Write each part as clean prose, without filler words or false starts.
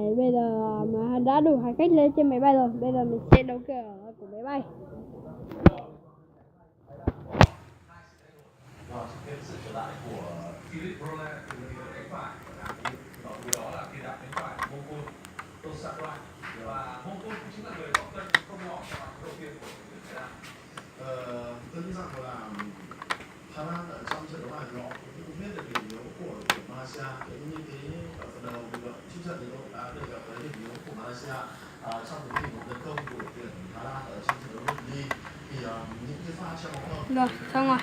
Đấy, bây giờ mà đã đủ hành khách lên trên máy bay rồi. Bây giờ mình sẽ đóng cửa của máy bay. Tôi nghĩ rằng là Thái Lan ở trong trận đấu này họ cũng biết được điểm yếu của Malaysia. Như cái ở phần đầu mình luận trước trận thì tôi đã đề cập tới điểm yếu của Malaysia trong cái tình huống tấn công của tuyển Thái Lan ở trong trận đấu lượt đi. Thì những cái pha trong bóng hồng Rồi, xong rồi.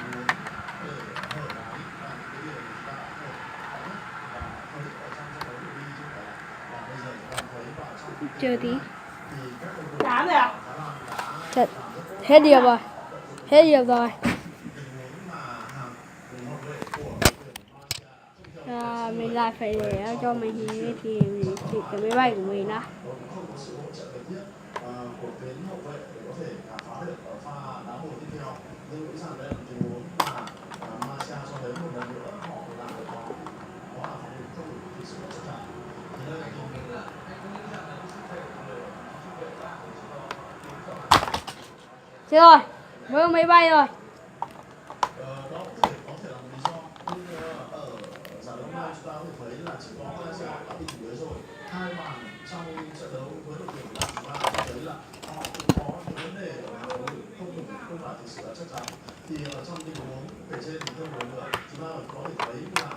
Chờ tí. Chán rồi à? Thật, hết điều rồi. Hết điều rồi. Mình lại phải để cho màn hình thì chỉ cái máy bay của mình đã. Chết rồi, vỡ máy bay rồi. Hai màn trong trận đấu với đội tuyển của chúng ta cho thấy là họ cũng có những vấn đề là không phải thực sự là chắc chắn. Thì trong tình huống kể trên thì thêm một nữa chúng ta có thể thấy là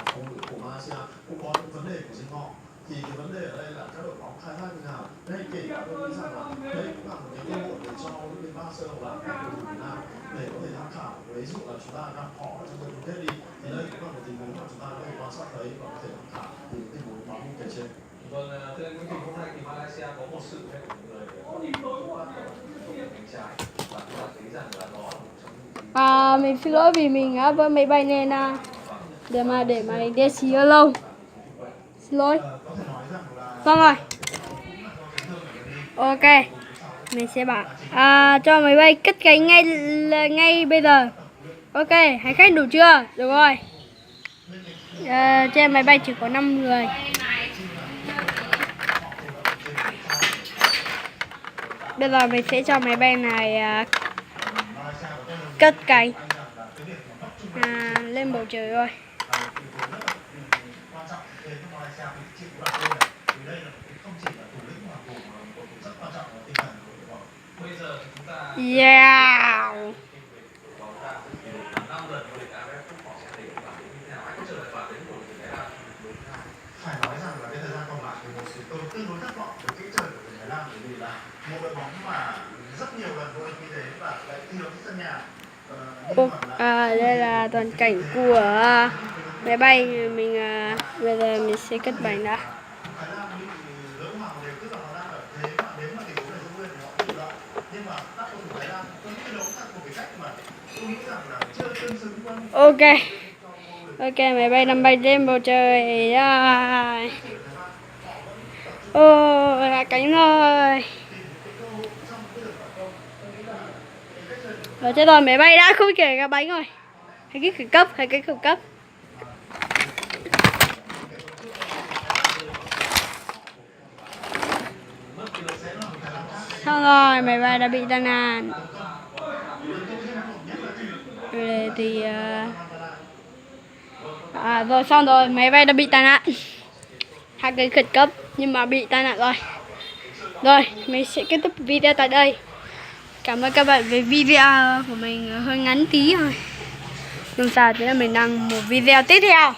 phòng ngự của Malaysia cũng có những vấn đề của riêng họ. Thì cái vấn đề ở đây là các đội bóng khai thác như nào. Đây kể cả tôi nghĩ rằng là đây cũng là một cái cơ hội để cho những cái Barca hoặc là các cầu thủ Việt Nam để có thể tham khảo. Ví dụ là chúng ta gặp họ trong trận chung kết đi thì đây cũng là một tình huống mà chúng ta có thể quan sát thấy và có thể tham khảo từ tình huống bóng kể trên. Vâng, thưa anh Nguyễn Thị, hôm nay thì Malaysia có một sự thay đổi người cánh trái và chúng ta thấy rằng là đó là một trong những Mình xin lỗi vì mình đã vỡ máy bay nên để mà để xí lâu. Xin lỗi. Xong rồi. Ok. Mình sẽ bảo cho máy bay cất cánh ngay bây giờ. Ok, hành khách đủ chưa? Được rồi. Trên máy bay chỉ có 5 người. Bây giờ mình sẽ cho máy bay này cất cánh lên bầu trời rồi. Yeah. Phải nói rằng là cái thời gian còn lại của một sự tôi tương đối thất vọng với kỹ trời của Thái Lan, bởi vì là một đội bóng mà rất nhiều lần vô địch như thế và lại thi đấu sân nhà. Đây là toàn cảnh của máy bay mình. Bây giờ mình sẽ cất bánh đã. Ok. Ok, máy bay đang bay lên bầu trời. Hạ cánh rồi. Rồi, chết rồi, máy bay đã không kể cả bánh rồi. Hay cái khẩn cấp. Xong rồi, máy bay đã bị tai nạn. Thì rồi xong rồi, máy bay đã bị tai nạn. Hạ cánh khẩn cấp nhưng mà bị tai nạn rồi. Rồi, mình sẽ kết thúc video tại đây. Cảm ơn các bạn về video của mình hơi ngắn tí thôi. Nhưng sao thế là mình đăng một video tiếp theo.